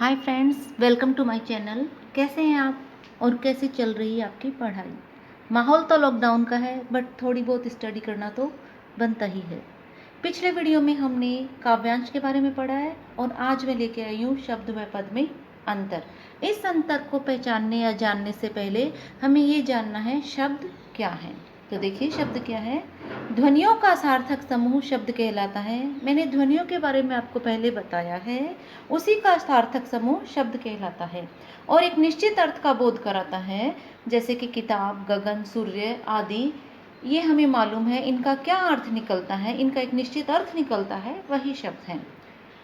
Hi friends, welcome to my channel. कैसे हैं आप और कैसे चल रही है आपकी पढ़ाई? माहौल तो लॉकडाउन का है, बट थोड़ी बहुत स्टडी करना तो बनता ही है। पिछले वीडियो में हमने काव्यांश के बारे में पढ़ा है और आज मैं लेके आई हूँ शब्द व पद में अंतर। इस अंतर को पहचानने या जानने से पहले हमें ये जानना है शब्द क्या है। तो देखिए शब्द क्या है। ध्वनियों का सार्थक समूह शब्द कहलाता है। मैंने ध्वनियों के बारे में आपको पहले बताया है। उसी का सार्थक समूह शब्द कहलाता है और एक निश्चित अर्थ का बोध कराता है, जैसे कि किताब, गगन, सूर्य आदि। ये हमें मालूम है इनका क्या अर्थ निकलता है, इनका एक निश्चित अर्थ निकलता है, वही शब्द है।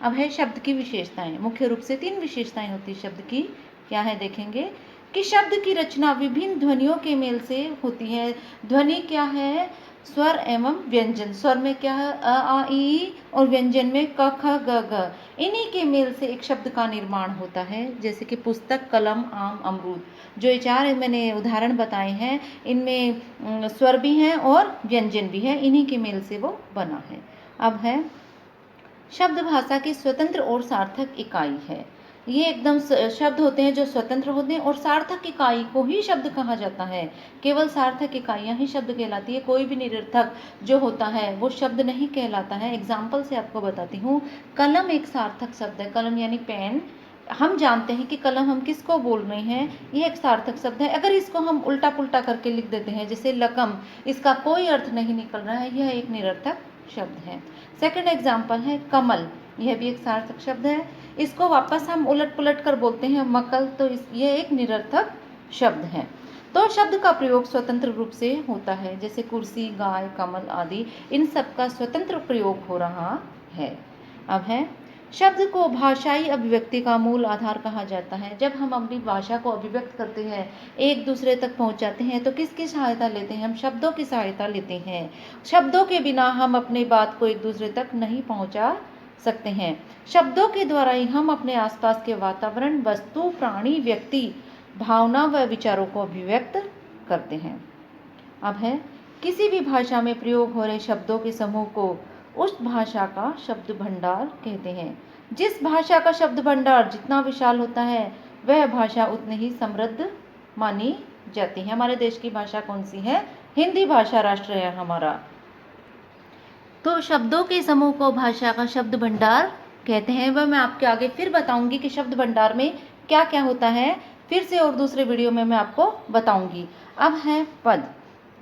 अब है शब्द की विशेषताएं। मुख्य रूप से 3 विशेषताएं होती शब्द की। क्या है देखेंगे कि शब्द की रचना विभिन्न ध्वनियों के मेल से होती है। ध्वनि क्या है? स्वर एवं व्यंजन। स्वर में क्या है? अ आ ई, और व्यंजन में क ख ग घ। इन्हीं के मेल से एक शब्द का निर्माण होता है, जैसे कि पुस्तक, कलम, आम, अमरूद। जो ये 4 मैंने उदाहरण बताए हैं, इनमें स्वर भी हैं और व्यंजन भी है, इन्हीं के मेल से वो बना है। अब है शब्द भाषा की स्वतंत्र और सार्थक इकाई है। ये एकदम शब्द होते हैं जो स्वतंत्र होते हैं और सार्थक इकाई को ही शब्द कहा जाता है। केवल सार्थक इकाइयां ही शब्द कहलाती है। कोई भी निरर्थक जो होता है वो शब्द नहीं कहलाता है। एग्जाम्पल से आपको बताती हूँ। कलम एक सार्थक शब्द है। कलम यानी पेन। हम जानते हैं कि कलम हम किसको बोल रहे हैं, ये एक सार्थक शब्द है। अगर इसको हम उल्टा पुल्टा करके लिख देते हैं, जैसे लकम, इसका कोई अर्थ नहीं निकल रहा है, यह एक निरर्थक शब्द है। सेकंड एग्जाम्पल है कमल। यह भी एक सार्थक शब्द है। इसको वापस हम उलट पुलट कर बोलते हैं मकल, तो यह एक निरर्थक शब्द है। तो शब्द का प्रयोग स्वतंत्र रूप से होता है, जैसे कुर्सी, गाय, कमल आदि, इन सब का स्वतंत्र प्रयोग हो रहा है। अब है शब्द को भाषाई अभिव्यक्ति का मूल आधार कहा जाता है। जब हम अपनी भाषा को अभिव्यक्त करते हैं, एक दूसरे तक पहुंचाते हैं, तो किसकी सहायता लेते हैं? हम शब्दों की सहायता लेते हैं। शब्दों के बिना हम अपनी बात को एक दूसरे तक नहीं पहुंचा सकते हैं। शब्दों के द्वारा ही हम अपने आसपास के वातावरण, वस्तु, प्राणी, व्यक्ति, भावना व विचारों को अभिव्यक्त करते हैं। अब है किसी भी भाषा में प्रयोग हो रहे शब्दों के समूह को उस भाषा का शब्द भंडार कहते हैं। जिस भाषा का शब्द भंडार जितना विशाल होता है, वह भाषा उतनी ही समृद्ध मानी जाती है। हमारे देश की भाषा कौन सी है? हिंदी भाषा राष्ट्र है हमारा। तो शब्दों के समूह को भाषा का शब्द भंडार कहते हैं। वह मैं आपके आगे फिर बताऊंगी कि शब्द भंडार में क्या क्या होता है, फिर से और दूसरे वीडियो में मैं आपको बताऊंगी। अब है पद।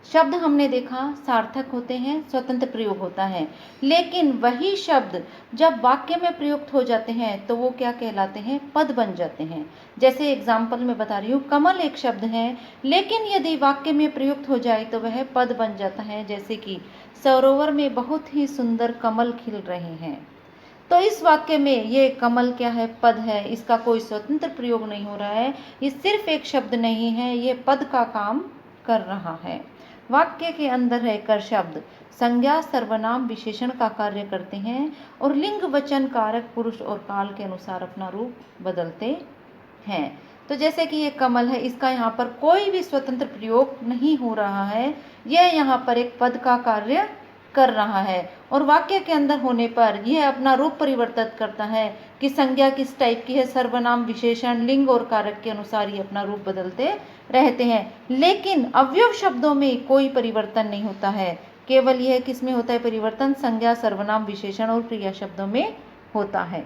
शब्द हमने देखा सार्थक होते हैं, स्वतंत्र प्रयोग होता है, लेकिन वही शब्द जब वाक्य में प्रयुक्त हो जाते हैं तो वो क्या कहलाते हैं? पद बन जाते हैं। जैसे एग्जाम्पल में बता रही हूँ, कमल एक शब्द है, लेकिन यदि वाक्य में प्रयुक्त हो जाए तो वह पद बन जाता है। जैसे कि सरोवर में बहुत ही सुंदर कमल खिल रहे हैं। तो इस वाक्य में ये कमल क्या है? पद है। इसका कोई स्वतंत्र प्रयोग नहीं हो रहा है, ये सिर्फ एक शब्द नहीं है, ये पद का काम कर रहा है। वाक्य के अंदर रहकर शब्द संज्ञा, सर्वनाम, विशेषण का कार्य करते हैं और लिंग, वचन, कारक, पुरुष और काल के अनुसार अपना रूप बदलते हैं। तो जैसे कि ये कमल है, इसका यहाँ पर कोई भी स्वतंत्र प्रयोग नहीं हो रहा है, यह यहाँ पर एक पद का कार्य कर रहा है और वाक्य के अंदर होने पर यह अपना रूप परिवर्तित करता है कि संज्ञा किस टाइप की है, सर्वनाम, विशेषण, लिंग और कारक के अनुसार ये अपना रूप बदलते रहते हैं। लेकिन अवयव शब्दों में कोई परिवर्तन नहीं होता है। केवल यह किस में होता है परिवर्तन? संज्ञा, सर्वनाम, विशेषण और क्रिया शब्दों में होता है।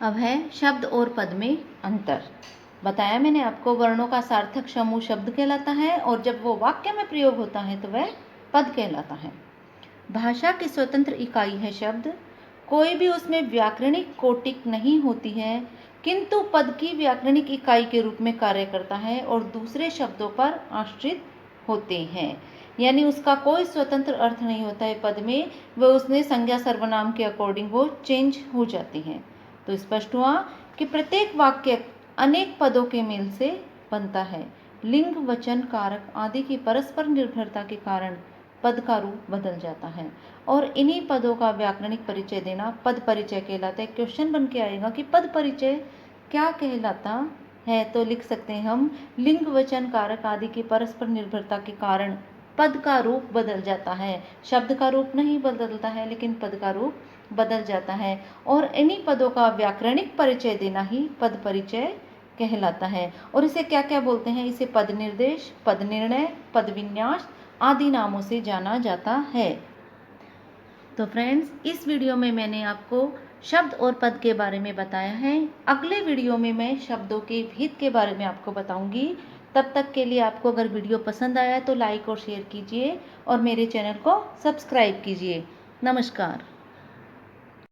अब है शब्द और पद में अंतर। बताया मैंने आपको, वर्णों का सार्थक समूह शब्द कहलाता है और जब वो वाक्य में प्रयोग होता है तो वह पद कहलाता है। भाषा की स्वतंत्र इकाई है शब्द। कोई भी उसमें व्याकरणिक कोटिक नहीं होती है, किंतु पद की व्याकरणिक इकाई के रूप में कार्य करता है और दूसरे शब्दों पर आश्रित होते हैं। यानी उसका कोई स्वतंत्र अर्थ नहीं होता है पद में, वह उसने संज्ञा, सर्वनाम के अकॉर्डिंग वो चेंज हो जाते हैं। तो स्पष्ट हुआ कि प्रत्येक वाक्य अनेक पदों के मेल से बनता है। लिंग, वचन, कारक आदि की परस्पर निर्भरता के कारण पद का रूप बदल जाता है और इन्हीं पदों का व्याकरणिक परिचय देना पद परिचय कहलाता है। क्वेश्चन बन के आएगा कि पद परिचय क्या कहलाता है, तो लिख सकते हैं हम, लिंग, वचन, कारक आदि की परस्पर निर्भरता के कारण पद का रूप बदल जाता है। शब्द का रूप नहीं बदलता है, लेकिन पद का रूप बदल जाता है और इन्हीं पदों का व्याकरणिक परिचय देना ही पद परिचय कहलाता है। और इसे क्या क्या बोलते हैं? इसे पद निर्देश, पद निर्णय, पद विन्यास आदि नामों से जाना जाता है। तो फ्रेंड्स, इस वीडियो में मैंने आपको शब्द और पद के बारे में बताया है। अगले वीडियो में मैं शब्दों के भेद के बारे में आपको बताऊंगी। तब तक के लिए आपको अगर वीडियो पसंद आया तो लाइक और शेयर कीजिए और मेरे चैनल को सब्सक्राइब कीजिए। नमस्कार।